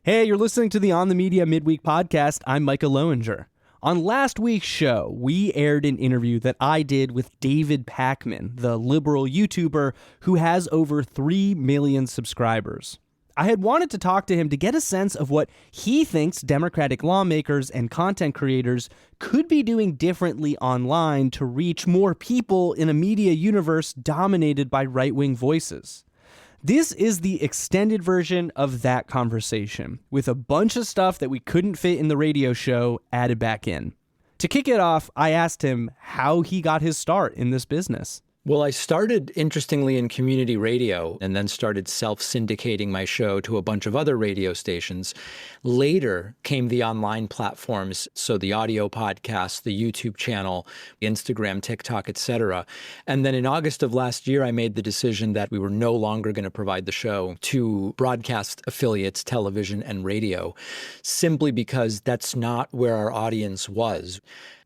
Hey, you're listening to the On the Media Midweek Podcast. I'm Micah Lowinger. On last week's show, we aired an interview that I did with David Pakman, the liberal YouTuber who has over 3 million subscribers. I had wanted to talk to him to get a sense of what he thinks Democratic lawmakers and content creators could be doing differently online to reach more people in a media universe dominated by right-wing voices. This is the extended version of that conversation, with a bunch of stuff that we couldn't fit in the radio show added back in. To kick it off, I asked him how he got his start in this business. Well, I started, interestingly, in community radio and then started self-syndicating my show to a bunch of other radio stations. Later came the online platforms, so the audio podcast, the YouTube channel, Instagram, TikTok, etc. And then in August of last year, I made the decision that we were no longer going to provide the show to broadcast affiliates, television and radio, simply because that's not where our audience was.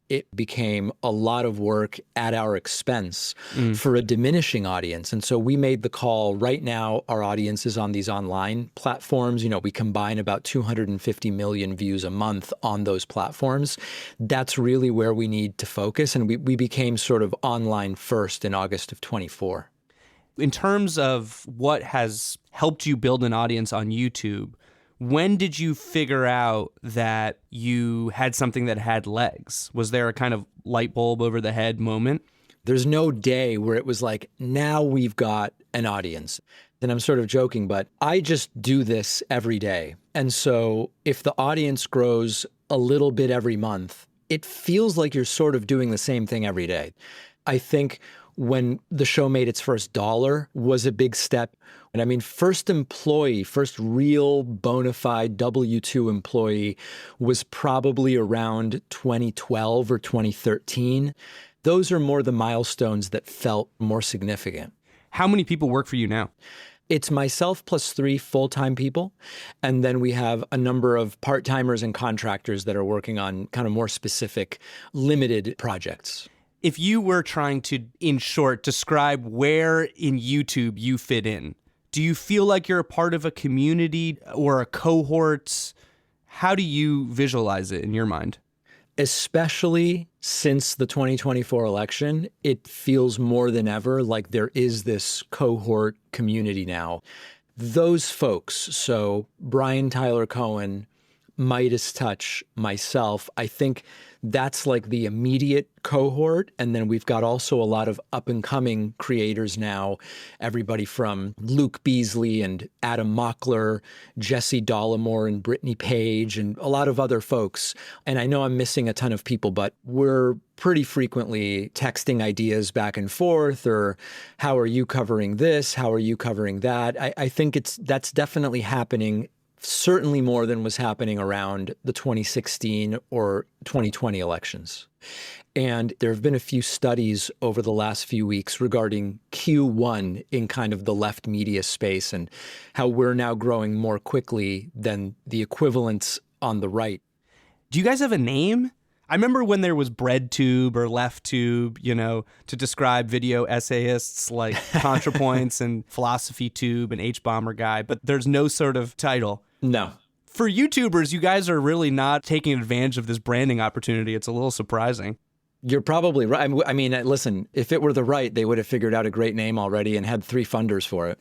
It became a lot of work at our expense for a diminishing audience. And so we made the call. Right now, our audience is on these online platforms. You know, we combine about 250 million views a month on those platforms. That's really where we need to focus. And we became sort of online first in August of 24. In terms of what has helped you build an audience on YouTube, when did you figure out that you had something that had legs? Was there a kind of light bulb over the head moment? There's no day where it was like, now we've got an audience. And I'm sort of joking, but I just do this every day. And so if the audience grows a little bit every month, it feels like you're sort of doing the same thing every day. I think when the show made its first dollar was a big step. And I mean, first employee, first real bona fide W-2 employee was probably around 2012 or 2013. Those are more the milestones that felt more significant. How many people work for you now? It's myself plus 3 full-time people. And then we have a number of part-timers and contractors that are working on kind of more specific, limited projects. If you were trying to, in short, describe where in YouTube you fit in, do you feel like you're a part of a community or a cohort? How do you visualize it in your mind? Especially since the 2024 election, it feels more than ever like there is this cohort community now. Those folks, so Brian Tyler Cohen, Midas Touch, myself, I think that's like the immediate cohort. And then we've got also a lot of up and coming creators now, everybody from Luke Beasley and Adam Mockler, Jesse Dollimore and Brittany Page, and a lot of other folks. And I know I'm missing a ton of people, but we're pretty frequently texting ideas back and forth, or how are you covering this? How are you covering that? I think that's definitely happening. Certainly more than was happening around the 2016 or 2020 elections. And there have been a few studies over the last few weeks regarding Q1 in kind of the left media space and how we're now growing more quickly than the equivalents on the right. Do you guys have a name? I remember when there was BreadTube or LeftTube, you know, to describe video essayists like ContraPoints and PhilosophyTube and H-Bomber Guy, but there's no sort of title. No. For YouTubers, you guys are really not taking advantage of this branding opportunity. It's a little surprising. You're probably right. I mean, listen, if it were the right, they would have figured out a great name already and had 3 funders for it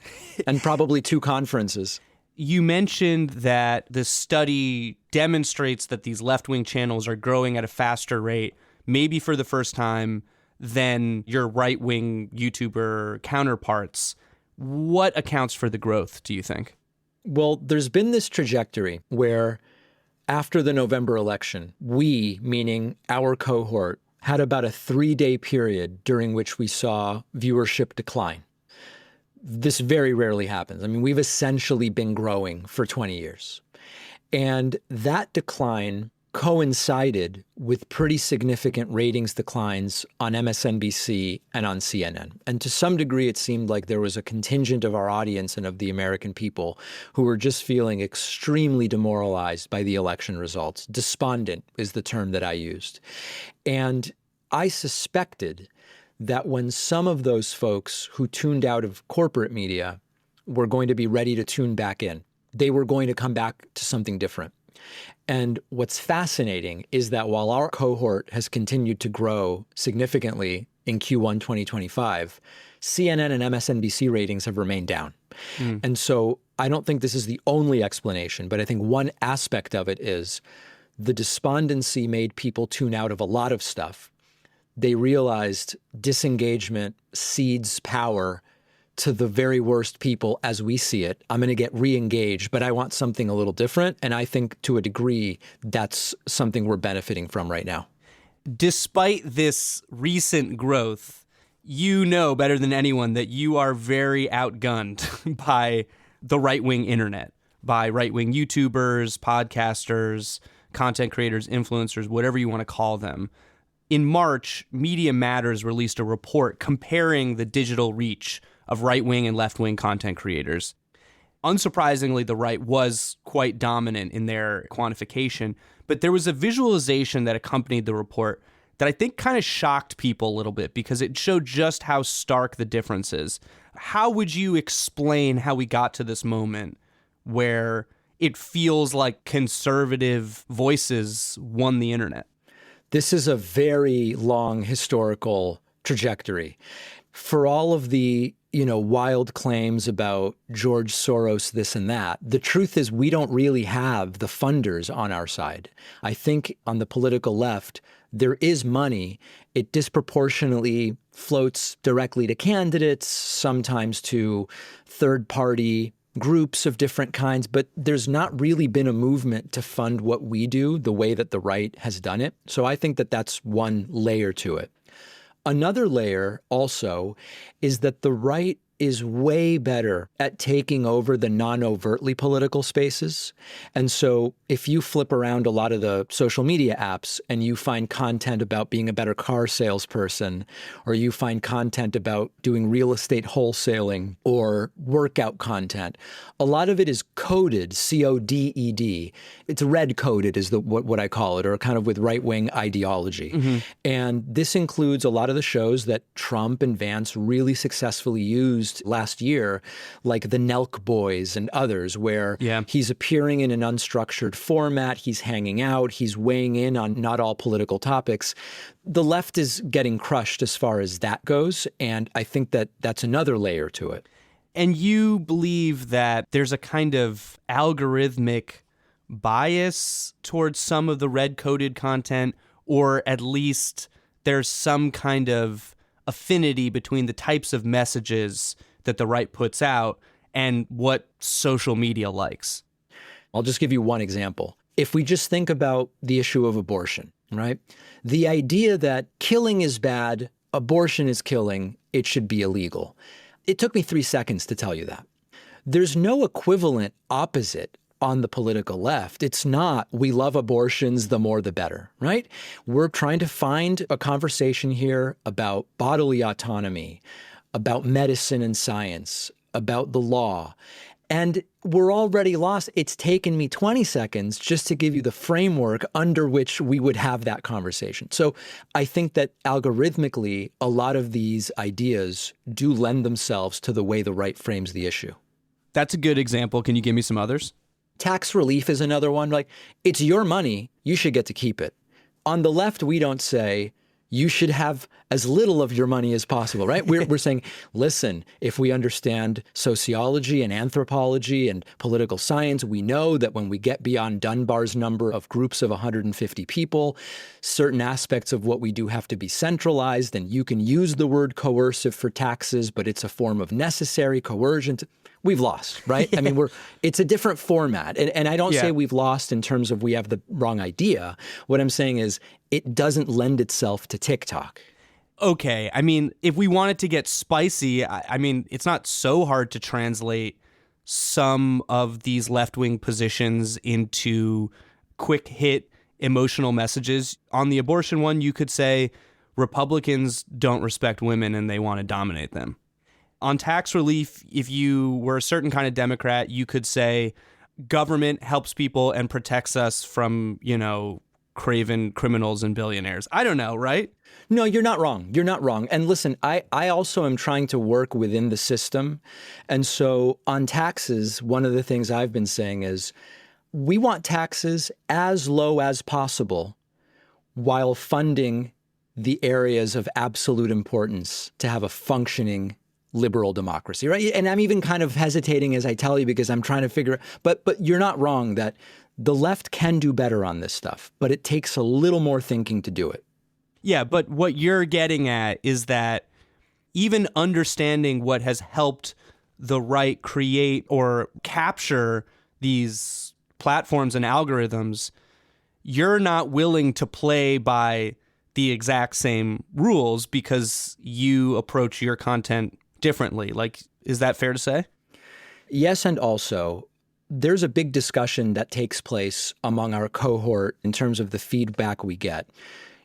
and probably 2 conferences. You mentioned that the study demonstrates that these left-wing channels are growing at a faster rate, maybe for the first time, than your right-wing YouTuber counterparts. What accounts for the growth, do you think? Well, there's been this trajectory where after the November election, we, meaning our cohort, had about a 3-day period during which we saw viewership decline. This very rarely happens. I mean, we've essentially been growing for 20 years. And that decline coincided with pretty significant ratings declines on MSNBC and on CNN. And to some degree, it seemed like there was a contingent of our audience and of the American people who were just feeling extremely demoralized by the election results. Despondent is the term that I used. And I suspected that when some of those folks who tuned out of corporate media were going to be ready to tune back in, they were going to come back to something different. And what's fascinating is that while our cohort has continued to grow significantly in Q1 2025, CNN and MSNBC ratings have remained down. And so I don't think this is the only explanation, but I think one aspect of it is the despondency made people tune out of a lot of stuff. They realized disengagement cedes power to the very worst people as we see it. I'm going to get re-engaged, but I want something a little different. And I think to a degree, that's something we're benefiting from right now. Despite this recent growth, you know better than anyone that you are very outgunned by the right-wing internet, by right-wing YouTubers, podcasters, content creators, influencers, whatever you want to call them. In March, Media Matters released a report comparing the digital reach of right-wing and left-wing content creators. Unsurprisingly, the right was quite dominant in their quantification, but there was a visualization that accompanied the report that I think kind of shocked people a little bit because it showed just how stark the difference is. How would you explain how we got to this moment where it feels like conservative voices won the internet? This is a very long historical trajectory. For all of the, wild claims about George Soros, this and that, the truth is we don't really have the funders on our side. I think on the political left, there is money. It disproportionately floats directly to candidates, sometimes to third-party groups of different kinds, but there's not really been a movement to fund what we do the way that the right has done it. So I think that that's one layer to it. Another layer also is that the right is way better at taking over the non-overtly political spaces. And so if you flip around a lot of the social media apps and you find content about being a better car salesperson, or you find content about doing real estate wholesaling or workout content, a lot of it is coded, C-O-D-E-D. It's red coded is what I call it, or kind of with right-wing ideology. And this includes a lot of the shows that Trump and Vance really successfully used last year, like the Nelk Boys and others, where he's appearing in an unstructured format, he's hanging out, he's weighing in on not all political topics. The left is getting crushed as far as that goes, and I think that that's another layer to it. And you believe that there's a kind of algorithmic bias towards some of the red-coded content, or at least there's some kind of affinity between the types of messages that the right puts out and what social media likes. I'll just give you one example. If we just think about the issue of abortion, right? The idea that killing is bad, abortion is killing, it should be illegal. It took me 3 seconds to tell you that. There's no equivalent opposite on the political left. It's not, we love abortions, the more the better, right? We're trying to find a conversation here about bodily autonomy, about medicine and science, about the law. And we're already lost. It's taken me 20 seconds just to give you the framework under which we would have that conversation. So I think that algorithmically, a lot of these ideas do lend themselves to the way the right frames the issue. That's a good example. Can you give me some others? Tax relief is another one. Like, it's your money, you should get to keep it. On the left, we don't say, you should have as little of your money as possible, right? We're saying, listen, if we understand sociology and anthropology and political science, we know that when we get beyond Dunbar's number of groups of 150 people, certain aspects of what we do have to be centralized, and you can use the word coercive for taxes, but it's a form of necessary coercion. We've lost, right? I mean, it's a different format. And I don't say we've lost in terms of we have the wrong idea. What I'm saying is it doesn't lend itself to TikTok. Okay. I mean, if we want it to get spicy, I mean, it's not so hard to translate some of these left-wing positions into quick hit emotional messages. On the abortion one, you could say Republicans don't respect women and they want to dominate them. On tax relief, if you were a certain kind of Democrat, you could say government helps people and protects us from, craven criminals and billionaires. I don't know, right? No, you're not wrong. You're not wrong. And listen, I also am trying to work within the system. And so on taxes, one of the things I've been saying is we want taxes as low as possible while funding the areas of absolute importance to have a functioning liberal democracy, right? And I'm even kind of hesitating as I tell you because I'm trying to figure, but you're not wrong that the left can do better on this stuff, but it takes a little more thinking to do it. Yeah, but what you're getting at is that even understanding what has helped the right create or capture these platforms and algorithms, you're not willing to play by the exact same rules because you approach your content differently. Like, is that fair to say? Yes, and also there's a big discussion that takes place among our cohort in terms of the feedback we get.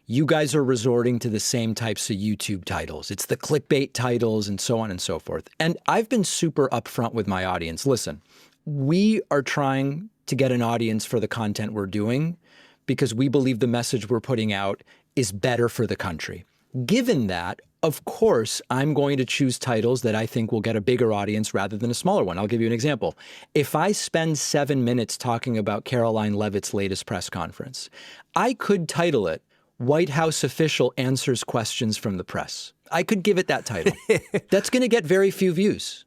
You guys are resorting to the same types of YouTube titles. It's the clickbait titles and so on and so forth. And I've been super upfront with my audience. Listen, we are trying to get an audience for the content we're doing because we believe the message we're putting out is better for the country. Given that, of course, I'm going to choose titles that I think will get a bigger audience rather than a smaller one. I'll give you an example. If I spend 7 minutes talking about Caroline Leavitt's latest press conference, I could title it White House Official Answers Questions from the Press. I could give it that title. That's going to get very few views.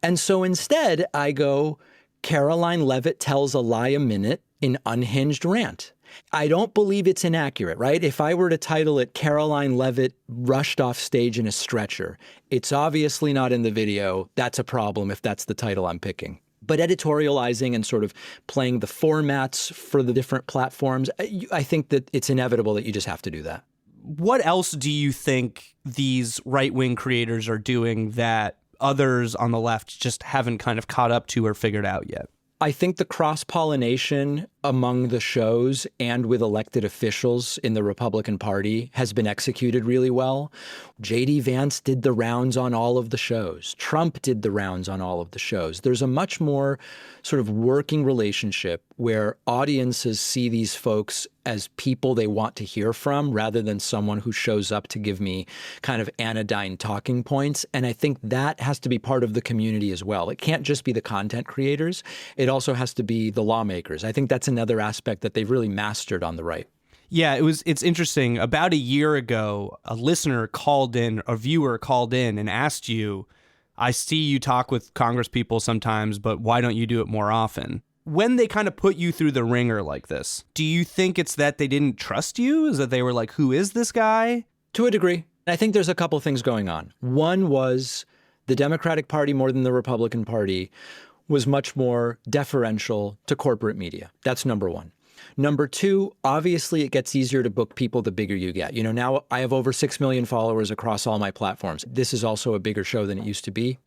And so instead, I go, Caroline Leavitt tells a lie a minute in unhinged rant. I don't believe it's inaccurate, right? If I were to title it Caroline Leavitt rushed off stage in a stretcher, it's obviously not in the video. That's a problem if that's the title I'm picking. But editorializing and sort of playing the formats for the different platforms, I think that it's inevitable that you just have to do that. What else do you think these right-wing creators are doing that others on the left just haven't kind of caught up to or figured out yet? I think the cross-pollination among the shows and with elected officials in the Republican Party has been executed really well. J.D. Vance did the rounds on all of the shows. Trump did the rounds on all of the shows. There's a much more sort of working relationship where audiences see these folks as people they want to hear from rather than someone who shows up to give me kind of anodyne talking points. And I think that has to be part of the community as well. It can't just be the content creators. It also has to be the lawmakers. I think that's another aspect that they've really mastered on the right. Yeah, it's interesting. About a year ago, a viewer called in and asked you, I see you talk with Congress people sometimes, but why don't you do it more often? When they kind of put you through the ringer like this, do you think it's that they didn't trust you? Is that they were like, who is this guy? To a degree. I think there's a couple things going on. One was the Democratic Party, more than the Republican Party, was much more deferential to corporate media. That's number one. Number two, obviously, it gets easier to book people the bigger you get. You know, now I have over 6 million followers across all my platforms. This is also a bigger show than it used to be.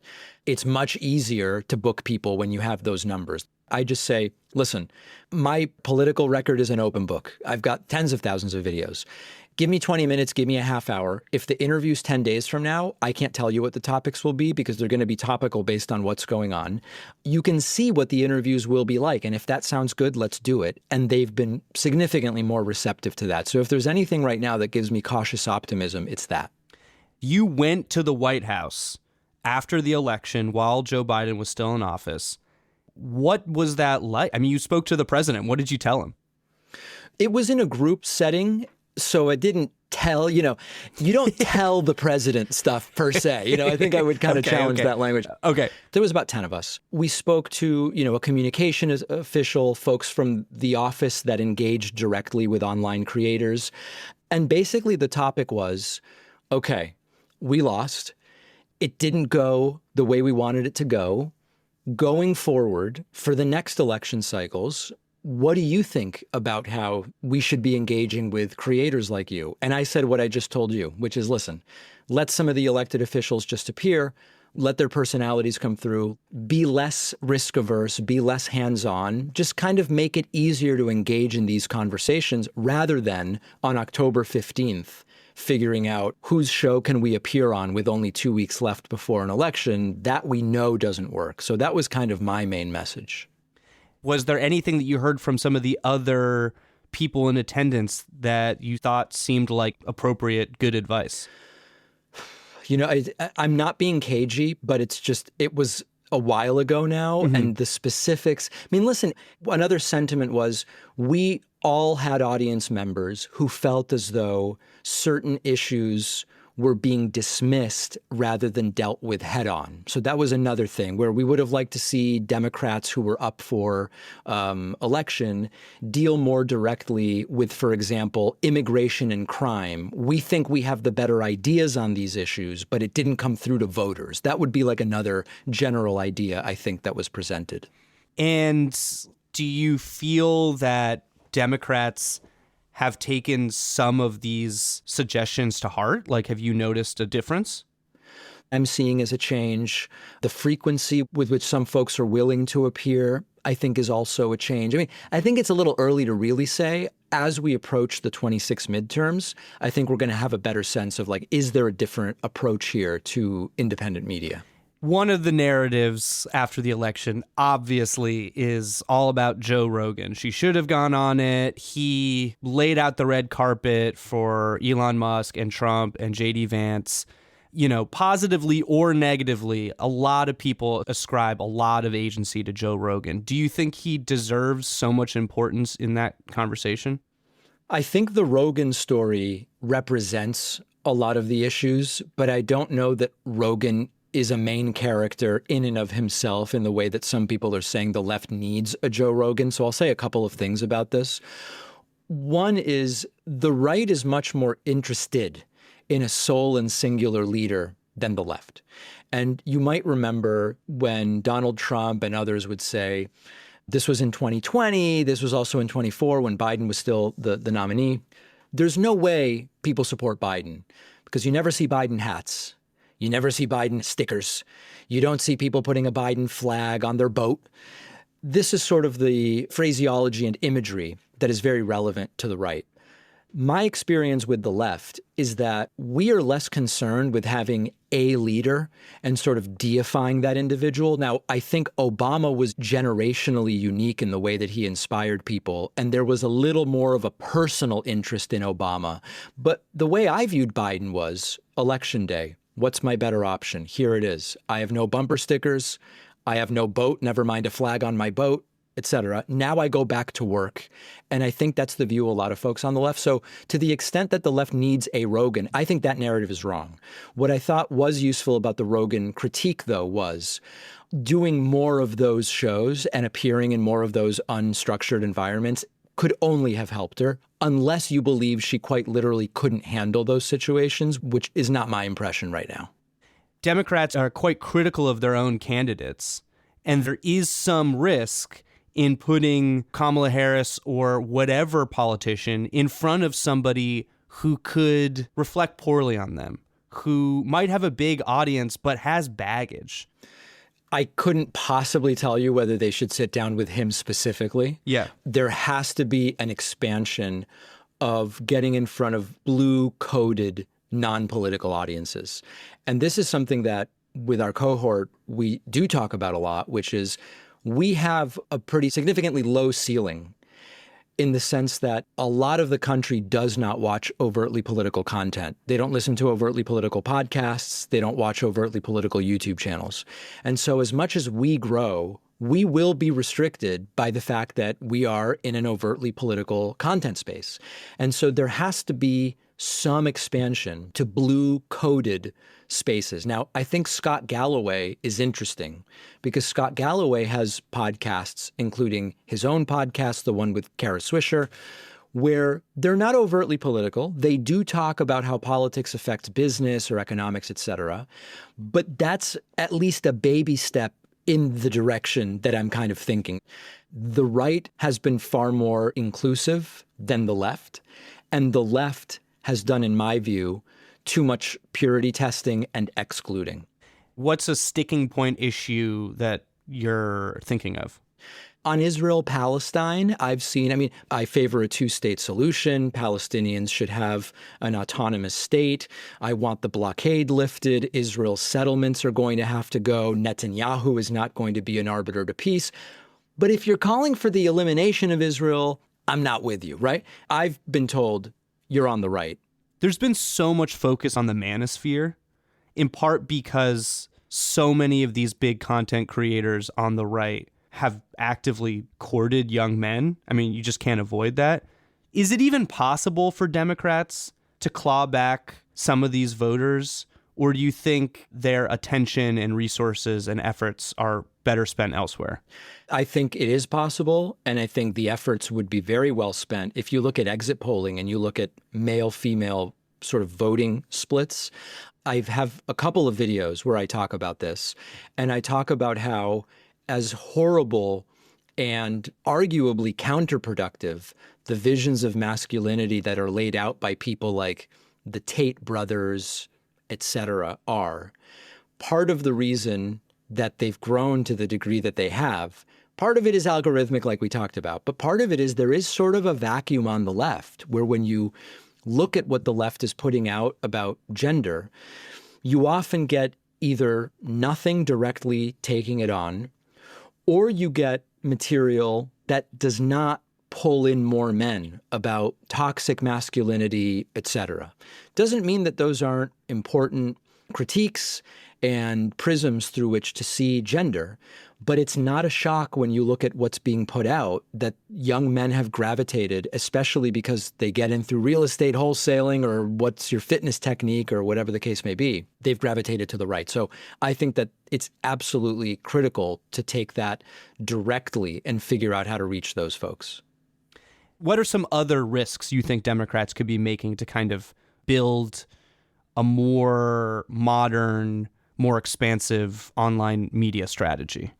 It's much easier to book people when you have those numbers. I just say, listen, my political record is an open book. I've got tens of thousands of videos. Give me 20 minutes, give me a half hour. If the interview's 10 days from now, I can't tell you what the topics will be because they're going to be topical based on what's going on. You can see what the interviews will be like. And if that sounds good, let's do it. And they've been significantly more receptive to that. So if there's anything right now that gives me cautious optimism, it's that. You went to the White House after the election while Joe Biden was still in office. What was that like? I mean, you spoke to the president. What did you tell him? It was in a group setting. So I didn't tell, you don't tell the president stuff per se. I think I would kind of challenge that language. Okay. There was about 10 of us. We spoke to, a communication official, folks from the office that engaged directly with online creators. And basically the topic was, okay, we lost. It didn't go the way we wanted it to go. Going forward for the next election cycles, what do you think about how we should be engaging with creators like you? And I said what I just told you, which is, listen, let some of the elected officials just appear, let their personalities come through, be less risk averse, be less hands-on, just kind of make it easier to engage in these conversations rather than on October 15th, figuring out whose show can we appear on with only 2 weeks left before an election. That we know doesn't work. So that was kind of my main message. Was there anything that you heard from some of the other people in attendance that you thought seemed like appropriate, good advice? You know, I'm not being cagey, but it was a while ago now. And the specifics, I mean, listen, another sentiment was we all had audience members who felt as though certain issues were being dismissed rather than dealt with head on. So that was another thing where we would have liked to see Democrats who were up for election deal more directly with, for example, immigration and crime. We think we have the better ideas on these issues, but it didn't come through to voters. That would be like another general idea, I think, that was presented. And do you feel that Democrats have taken some of these suggestions to heart? Like, have you noticed a difference? I'm seeing as a change. The frequency with which some folks are willing to appear, I think, is also a change. I mean, I think it's a little early to really say. As we approach the 26 midterms, I think we're going to have a better sense of, like, is there a different approach here to independent media? One of the narratives after the election, obviously, is all about Joe Rogan. She should have gone on it. He laid out the red carpet for Elon Musk and Trump and JD Vance. You know, positively or negatively, a lot of people ascribe a lot of agency to Joe Rogan. Do you think he deserves so much importance in that conversation? I think the Rogan story represents a lot of the issues, but I don't know that Rogan is a main character in and of himself in the way that some people are saying the left needs a Joe Rogan. So I'll say a couple of things about this. One is the right is much more interested in a sole and singular leader than the left. And you might remember when Donald Trump and others would say, this was in 2020, this was also in 24 when Biden was still the nominee. There's no way people support Biden because you never see Biden hats. You never see Biden stickers. You don't see people putting a Biden flag on their boat. This is sort of the phraseology and imagery that is very relevant to the right. My experience with the left is that we are less concerned with having a leader and sort of deifying that individual. Now, I think Obama was generationally unique in the way that he inspired people, and there was a little more of a personal interest in Obama. But the way I viewed Biden was Election Day. What's my better option? Here it is. I have no bumper stickers. I have no boat, never mind a flag on my boat, etc. Now I go back to work. And I think that's the view of a lot of folks on the left. So to the extent that the left needs a Rogan, I think that narrative is wrong. What I thought was useful about the Rogan critique, though, was doing more of those shows and appearing in more of those unstructured environments could only have helped her, unless you believe she quite literally couldn't handle those situations, which is not my impression right now. Democrats are quite critical of their own candidates, and there is some risk in putting Kamala Harris or whatever politician in front of somebody who could reflect poorly on them, who might have a big audience but has baggage. I couldn't possibly tell you whether they should sit down with him specifically. Yeah. There has to be an expansion of getting in front of blue-coded non-political audiences. And this is something that with our cohort, we do talk about a lot, which is we have a pretty significantly low ceiling in the sense that a lot of the country does not watch overtly political content. They don't listen to overtly political podcasts. They don't watch overtly political YouTube channels. And so as much as we grow, we will be restricted by the fact that we are in an overtly political content space. And so there has to be some expansion to blue-coded spaces. Now, I think Scott Galloway is interesting because Scott Galloway has podcasts, including his own podcast, the one with Kara Swisher, where they're not overtly political. They do talk about how politics affects business or economics, et cetera. But that's at least a baby step in the direction that I'm kind of thinking. The right has been far more inclusive than the left, and the left has done, in my view, too much purity testing and excluding. What's a sticking point issue that you're thinking of? On Israel-Palestine, I've seen, I favor a two-state solution. Palestinians should have an autonomous state. I want the blockade lifted. Israel's settlements are going to have to go. Netanyahu is not going to be an arbiter to peace. But if you're calling for the elimination of Israel, I'm not with you, right? I've been told you're on the right. There's been so much focus on the manosphere, in part because so many of these big content creators on the right have actively courted young men. I mean, you just can't avoid that. Is it even possible for Democrats to claw back some of these voters? Or do you think their attention and resources and efforts are better spent elsewhere? I think it is possible, and I think the efforts would be very well spent. If you look at exit polling and you look at male-female sort of voting splits, I have a couple of videos where I talk about this, and I talk about how as horrible and arguably counterproductive the visions of masculinity that are laid out by people like the Tate brothers, etc., are. Part of the reason that they've grown to the degree that they have, part of it is algorithmic, like we talked about, but part of it is there is sort of a vacuum on the left where when you look at what the left is putting out about gender, you often get either nothing directly taking it on, or you get material that does not pull in more men about toxic masculinity, etc. Doesn't mean that those aren't important critiques and prisms through which to see gender, but it's not a shock when you look at what's being put out that young men have gravitated, especially because they get in through real estate wholesaling or what's your fitness technique or whatever the case may be. They've gravitated to the right. So I think that it's absolutely critical to take that directly and figure out how to reach those folks. What are some other risks you think Democrats could be making to kind of build a more modern, more expansive online media strategy?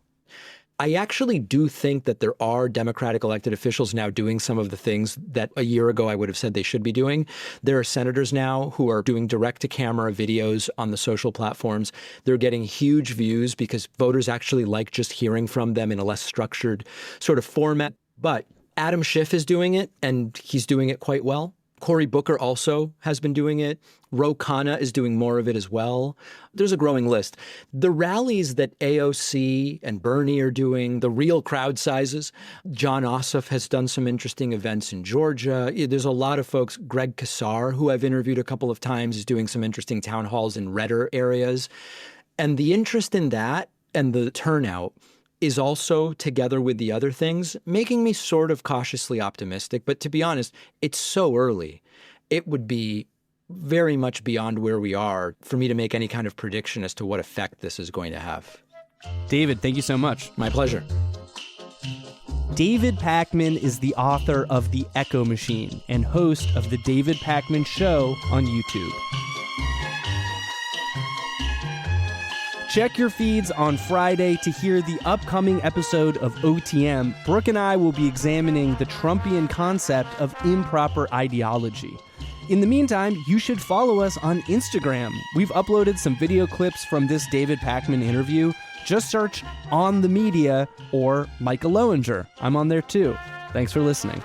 I actually do think that there are Democratic elected officials now doing some of the things that a year ago I would have said they should be doing. There are senators now who are doing direct-to-camera videos on the social platforms. They're getting huge views because voters actually like just hearing from them in a less structured sort of format. But Adam Schiff is doing it, and he's doing it quite well. Cory Booker also has been doing it. Ro Khanna is doing more of it as well. There's a growing list. The rallies that AOC and Bernie are doing, the real crowd sizes, John Ossoff has done some interesting events in Georgia. There's a lot of folks. Greg Casar, who I've interviewed a couple of times, is doing some interesting town halls in redder areas. And the interest in that and the turnout is also, together with the other things, making me sort of cautiously optimistic. But to be honest, it's so early. It would be very much beyond where we are for me to make any kind of prediction as to what effect this is going to have. David, thank you so much. My pleasure. David Pakman is the author of The Echo Machine and host of The David Pakman Show on YouTube. Check your feeds on Friday to hear the upcoming episode of OTM. Brooke and I will be examining the Trumpian concept of improper ideology. In the meantime, you should follow us on Instagram. We've uploaded some video clips from this David Pakman interview. Just search On The Media or Micah Loewinger. I'm on there too. Thanks for listening.